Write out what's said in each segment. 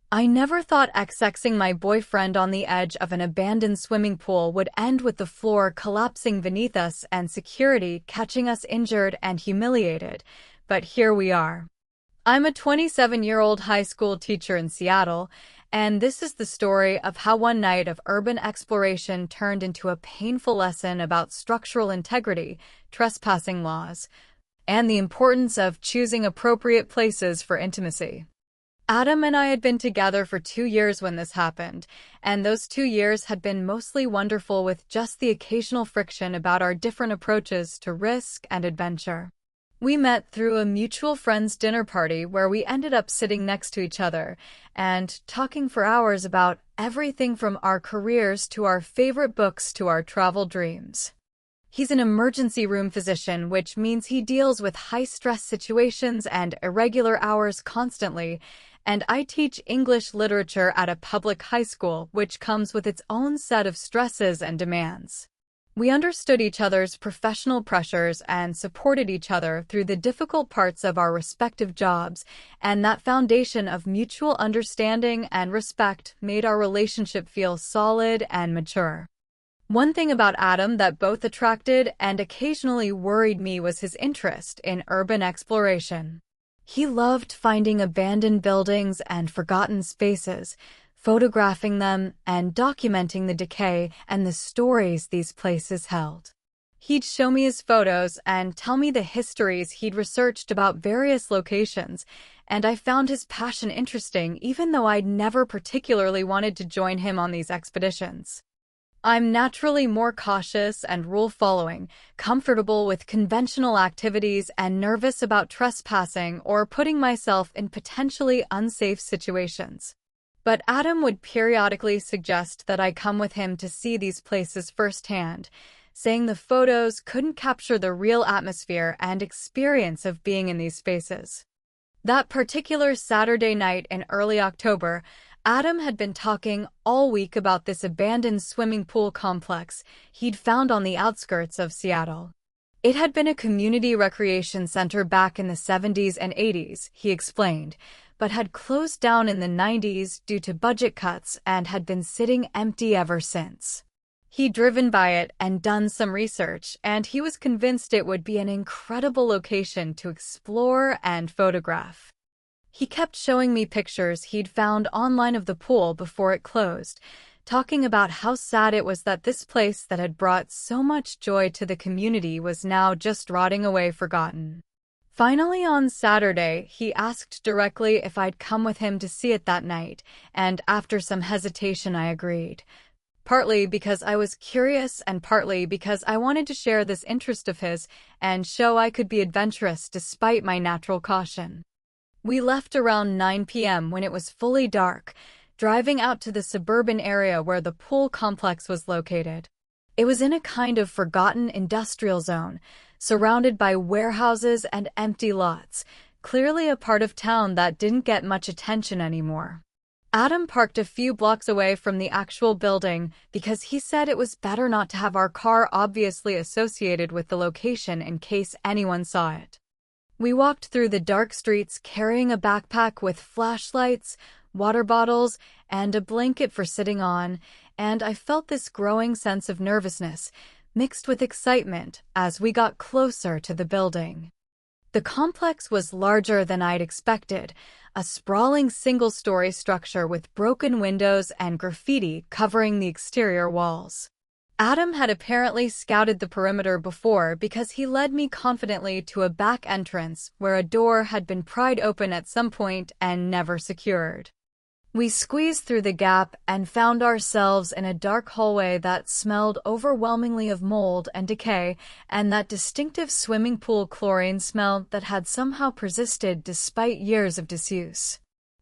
I never thought sXXing my boyfriend on the edge of an abandoned swimming pool would end with the floor collapsing beneath us and security catching us injured and humiliated, but here we are. I'm a 27-year-old high school teacher in Seattle, and this is the story of how one night of urban exploration turned into a painful lesson about structural integrity, trespassing laws, and the importance of choosing appropriate places for intimacy. Adam and I had been together for 2 years when this happened, and those 2 years had been mostly wonderful with just the occasional friction about our different approaches to risk and adventure. We met through a mutual friend's dinner party where we ended up sitting next to each other and talking for hours about everything from our careers to our favorite books to our travel dreams. He's an emergency room physician, which means he deals with high-stress situations and irregular hours constantly, and I teach English literature at a public high school, which comes with its own set of stresses and demands. We understood each other's professional pressures and supported each other through the difficult parts of our respective jobs, and that foundation of mutual understanding and respect made our relationship feel solid and mature. One thing about Adam that both attracted and occasionally worried me was his interest in urban exploration. He loved finding abandoned buildings and forgotten spaces, photographing them and documenting the decay and the stories these places held. He'd show me his photos and tell me the histories he'd researched about various locations, and I found his passion interesting even though I'd never particularly wanted to join him on these expeditions. I'm naturally more cautious and rule-following, comfortable with conventional activities, and nervous about trespassing or putting myself in potentially unsafe situations. But Adam would periodically suggest that I come with him to see these places firsthand, saying the photos couldn't capture the real atmosphere and experience of being in these spaces. That particular Saturday night in early October, Adam had been talking all week about this abandoned swimming pool complex he'd found on the outskirts of Seattle. It had been a community recreation center back in the 70s and 80s, he explained, but had closed down in the 90s due to budget cuts and had been sitting empty ever since. He'd driven by it and done some research, and he was convinced it would be an incredible location to explore and photograph. He kept showing me pictures he'd found online of the pool before it closed, talking about how sad it was that this place that had brought so much joy to the community was now just rotting away forgotten. Finally, on Saturday, he asked directly if I'd come with him to see it that night, and after some hesitation I agreed. Partly because I was curious and partly because I wanted to share this interest of his and show I could be adventurous despite my natural caution. We left around 9 p.m. when it was fully dark, driving out to the suburban area where the pool complex was located. It was in a kind of forgotten industrial zone, surrounded by warehouses and empty lots, clearly a part of town that didn't get much attention anymore. Adam parked a few blocks away from the actual building because he said it was better not to have our car obviously associated with the location in case anyone saw it. We walked through the dark streets carrying a backpack with flashlights, water bottles, and a blanket for sitting on, and I felt this growing sense of nervousness, mixed with excitement, as we got closer to the building. The complex was larger than I'd expected, a sprawling single-story structure with broken windows and graffiti covering the exterior walls. Adam had apparently scouted the perimeter before because he led me confidently to a back entrance where a door had been pried open at some point and never secured. We squeezed through the gap and found ourselves in a dark hallway that smelled overwhelmingly of mold and decay, and that distinctive swimming pool chlorine smell that had somehow persisted despite years of disuse.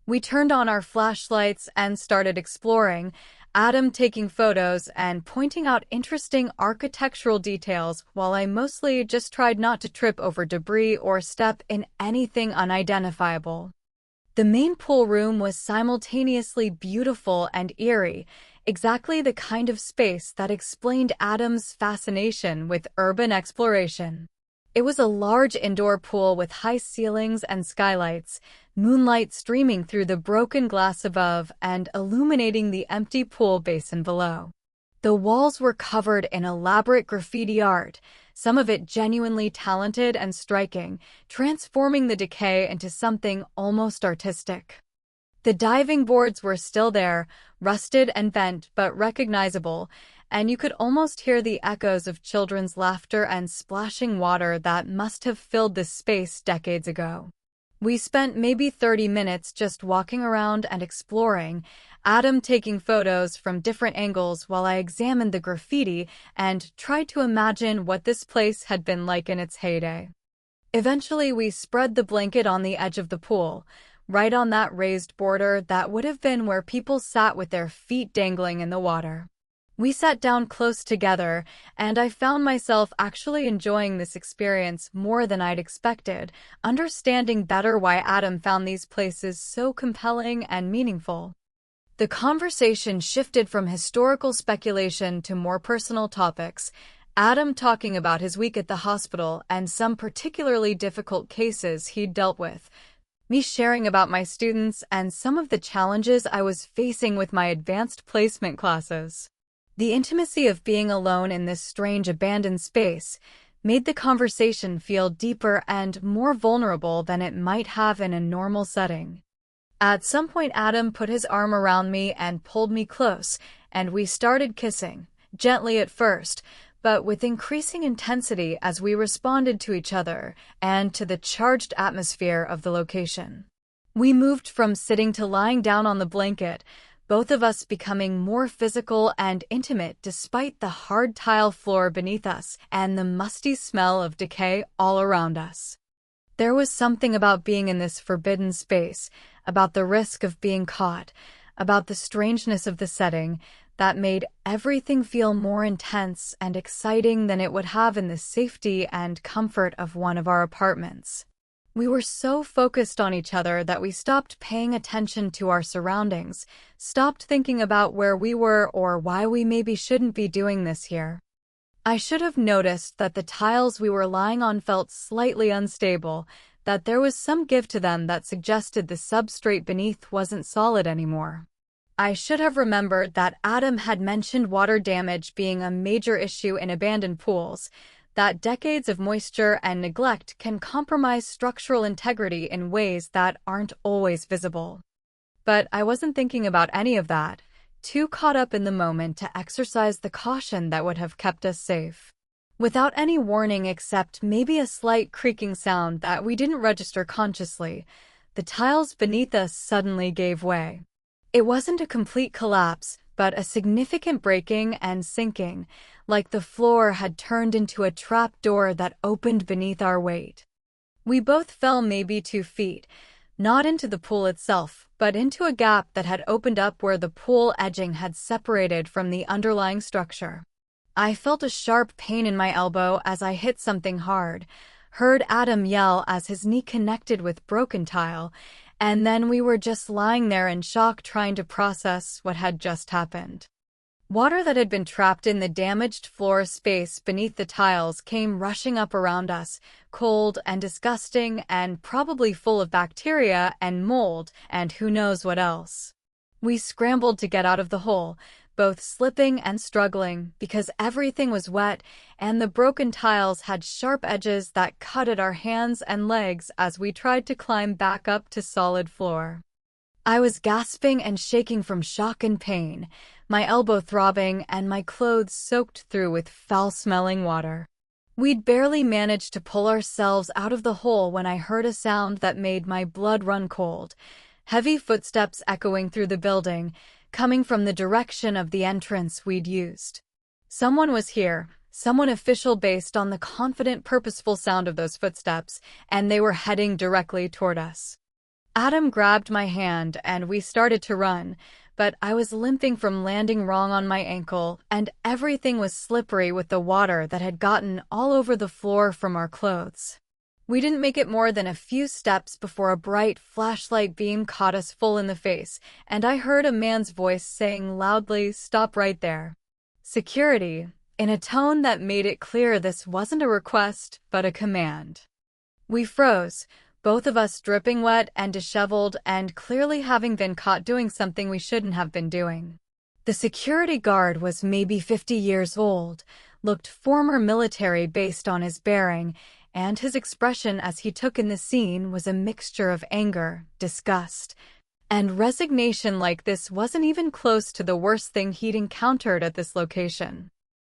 We turned on our flashlights and started exploring, Adam taking photos and pointing out interesting architectural details while I mostly just tried not to trip over debris or step in anything unidentifiable. The main pool room was simultaneously beautiful and eerie, exactly the kind of space that explained Adam's fascination with urban exploration. It was a large indoor pool with high ceilings and skylights, moonlight streaming through the broken glass above and illuminating the empty pool basin below. The walls were covered in elaborate graffiti art, some of it genuinely talented and striking, transforming the decay into something almost artistic. The diving boards were still there, rusted and bent but recognizable, and you could almost hear the echoes of children's laughter and splashing water that must have filled this space decades ago. We spent maybe 30 minutes just walking around and exploring, Adam taking photos from different angles while I examined the graffiti and tried to imagine what this place had been like in its heyday. Eventually, we spread the blanket on the edge of the pool, right on that raised border that would have been where people sat with their feet dangling in the water. We sat down close together, and I found myself actually enjoying this experience more than I'd expected, understanding better why Adam found these places so compelling and meaningful. The conversation shifted from historical speculation to more personal topics, Adam talking about his week at the hospital and some particularly difficult cases he'd dealt with, me sharing about my students and some of the challenges I was facing with my advanced placement classes. The intimacy of being alone in this strange abandoned space made the conversation feel deeper and more vulnerable than it might have in a normal setting. At some point, Adam put his arm around me and pulled me close, and we started kissing, gently at first, but with increasing intensity as we responded to each other and to the charged atmosphere of the location. We moved from sitting to lying down on the blanket, both of us becoming more physical and intimate despite the hard tile floor beneath us and the musty smell of decay all around us. There was something about being in this forbidden space, about the risk of being caught, about the strangeness of the setting, that made everything feel more intense and exciting than it would have in the safety and comfort of one of our apartments. We were so focused on each other that we stopped paying attention to our surroundings, stopped thinking about where we were or why we maybe shouldn't be doing this here. I should have noticed that the tiles we were lying on felt slightly unstable, that there was some give to them that suggested the substrate beneath wasn't solid anymore. I should have remembered that Adam had mentioned water damage being a major issue in abandoned pools, that decades of moisture and neglect can compromise structural integrity in ways that aren't always visible. But I wasn't thinking about any of that, too caught up in the moment to exercise the caution that would have kept us safe. Without any warning except maybe a slight creaking sound that we didn't register consciously, the tiles beneath us suddenly gave way. It wasn't a complete collapse, but a significant breaking and sinking, like the floor had turned into a trap door that opened beneath our weight. We both fell maybe 2 feet, not into the pool itself, but into a gap that had opened up where the pool edging had separated from the underlying structure. I felt a sharp pain in my elbow as I hit something hard, heard Adam yell as his knee connected with broken tile, and then we were just lying there in shock trying to process what had just happened. Water that had been trapped in the damaged floor space beneath the tiles came rushing up around us, cold and disgusting and probably full of bacteria and mold and who knows what else. We scrambled to get out of the hole, both slipping and struggling because everything was wet and the broken tiles had sharp edges that cut at our hands and legs as we tried to climb back up to solid floor. I was gasping and shaking from shock and pain, my elbow throbbing and my clothes soaked through with foul-smelling water. We'd barely managed to pull ourselves out of the hole when I heard a sound that made my blood run cold, heavy footsteps echoing through the building, coming from the direction of the entrance we'd used. Someone was here, someone official based on the confident, purposeful sound of those footsteps, and they were heading directly toward us. Adam grabbed my hand and we started to run, but I was limping from landing wrong on my ankle, and everything was slippery with the water that had gotten all over the floor from our clothes. We didn't make it more than a few steps before a bright flashlight beam caught us full in the face, and I heard a man's voice saying loudly, "Stop right there." Security, in a tone that made it clear this wasn't a request, but a command. We froze, both of us dripping wet and disheveled and clearly having been caught doing something we shouldn't have been doing. The security guard was maybe 50 years old, looked former military based on his bearing, and his expression as he took in the scene was a mixture of anger, disgust, and resignation, like this wasn't even close to the worst thing he'd encountered at this location.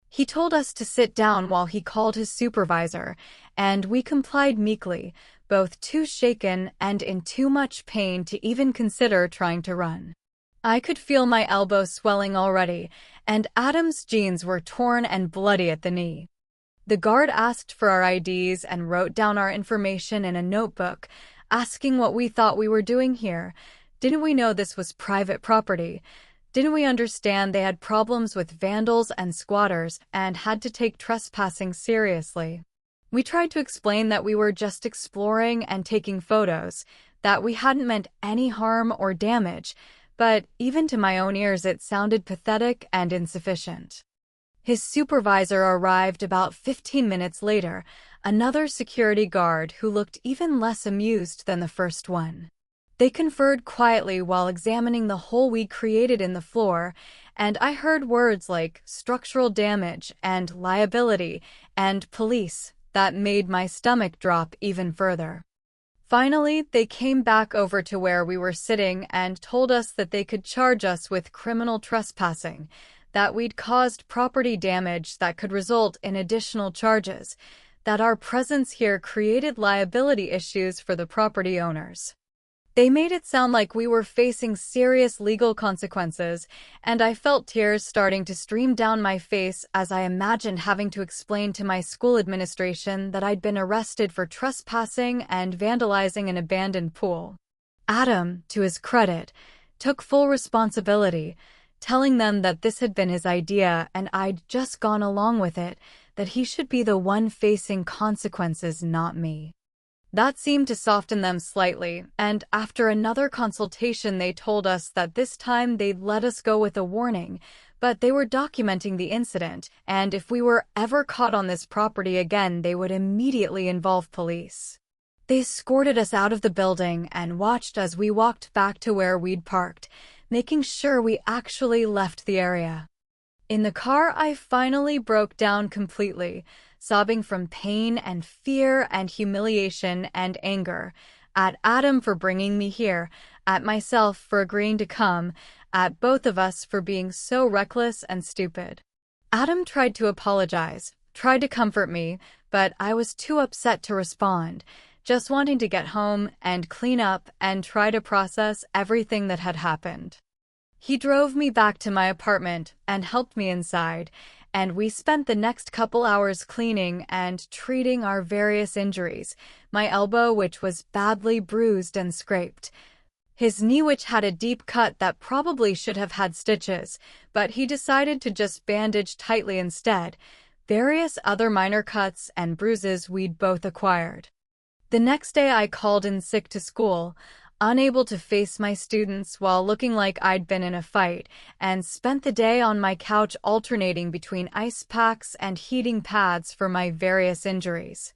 He told us to sit down while he called his supervisor, and we complied meekly, both too shaken and in too much pain to even consider trying to run. I could feel my elbow swelling already, and Adam's jeans were torn and bloody at the knee. The guard asked for our IDs and wrote down our information in a notebook, asking what we thought we were doing here. Didn't we know this was private property? Didn't we understand they had problems with vandals and squatters and had to take trespassing seriously? We tried to explain that we were just exploring and taking photos, that we hadn't meant any harm or damage, but even to my own ears it sounded pathetic and insufficient. His supervisor arrived about 15 minutes later, another security guard who looked even less amused than the first one. They conferred quietly while examining the hole we created in the floor, and I heard words like structural damage and liability and police that made my stomach drop even further. Finally, they came back over to where we were sitting and told us that they could charge us with criminal trespassing, that we'd caused property damage that could result in additional charges, that our presence here created liability issues for the property owners. They made it sound like we were facing serious legal consequences, and I felt tears starting to stream down my face as I imagined having to explain to my school administration that I'd been arrested for trespassing and vandalizing an abandoned pool. Adam, to his credit, took full responsibility, telling them that this had been his idea and I'd just gone along with it, that he should be the one facing consequences, not me. That seemed to soften them slightly, and after another consultation they told us that this time they'd let us go with a warning, but they were documenting the incident, and if we were ever caught on this property again they would immediately involve police. They escorted us out of the building and watched as we walked back to where we'd parked, making sure we actually left the area. In the car I finally broke down completely, sobbing from pain and fear and humiliation and anger, at Adam for bringing me here, at myself for agreeing to come, at both of us for being so reckless and stupid. Adam tried to apologize, tried to comfort me, but I was too upset to respond, just wanting to get home and clean up and try to process everything that had happened. He drove me back to my apartment and helped me inside, and we spent the next couple hours cleaning and treating our various injuries, my elbow which was badly bruised and scraped, his knee which had a deep cut that probably should have had stitches, but he decided to just bandage tightly instead, various other minor cuts and bruises we'd both acquired. The next day I called in sick to school, unable to face my students while looking like I'd been in a fight, and spent the day on my couch alternating between ice packs and heating pads for my various injuries.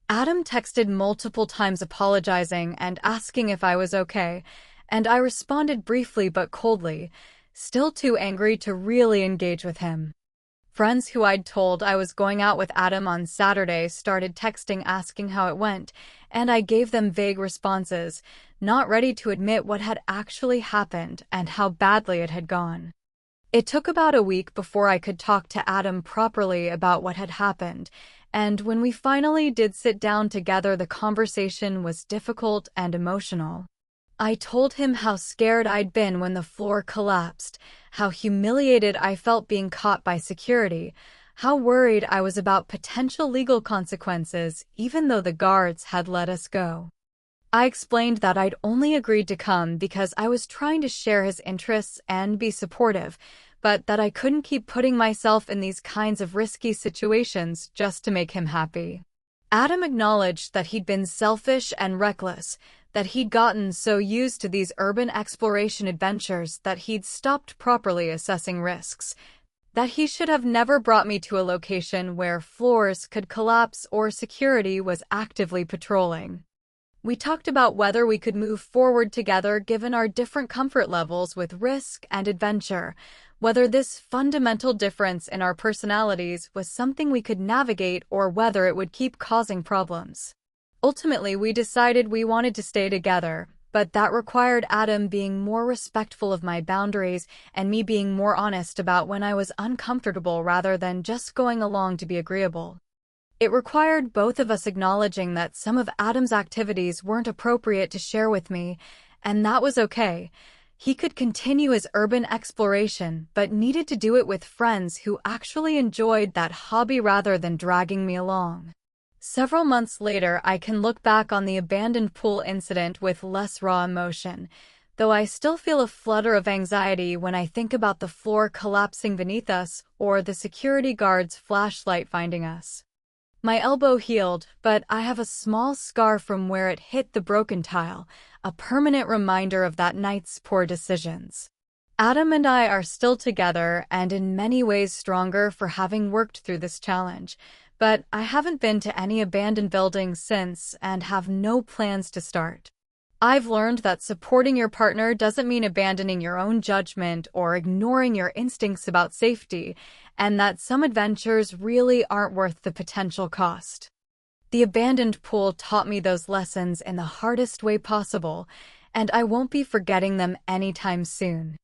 Adam texted multiple times apologizing and asking if I was okay, and I responded briefly but coldly, still too angry to really engage with him. Friends who I'd told I was going out with Adam on Saturday started texting asking how it went, and I gave them vague responses, not ready to admit what had actually happened and how badly it had gone. It took about a week before I could talk to Adam properly about what had happened, and when we finally did sit down together, the conversation was difficult and emotional. I told him how scared I'd been when the floor collapsed, how humiliated I felt being caught by security, how worried I was about potential legal consequences even though the guards had let us go. I explained that I'd only agreed to come because I was trying to share his interests and be supportive, but that I couldn't keep putting myself in these kinds of risky situations just to make him happy. Adam acknowledged that he'd been selfish and reckless, that he'd gotten so used to these urban exploration adventures that he'd stopped properly assessing risks, that he should have never brought me to a location where floors could collapse or security was actively patrolling. We talked about whether we could move forward together given our different comfort levels with risk and adventure, whether this fundamental difference in our personalities was something we could navigate or whether it would keep causing problems. Ultimately, we decided we wanted to stay together, but that required Adam being more respectful of my boundaries and me being more honest about when I was uncomfortable rather than just going along to be agreeable. It required both of us acknowledging that some of Adam's activities weren't appropriate to share with me, and that was okay. He could continue his urban exploration, but needed to do it with friends who actually enjoyed that hobby rather than dragging me along. Several months later, I can look back on the abandoned pool incident with less raw emotion, though I still feel a flutter of anxiety when I think about the floor collapsing beneath us or the security guard's flashlight finding us. My elbow healed, but I have a small scar from where it hit the broken tile, a permanent reminder of that night's poor decisions. Adam and I are still together and in many ways stronger for having worked through this challenge, but I haven't been to any abandoned buildings since and have no plans to start. I've learned that supporting your partner doesn't mean abandoning your own judgment or ignoring your instincts about safety, and that some adventures really aren't worth the potential cost. The abandoned pool taught me those lessons in the hardest way possible, and I won't be forgetting them anytime soon.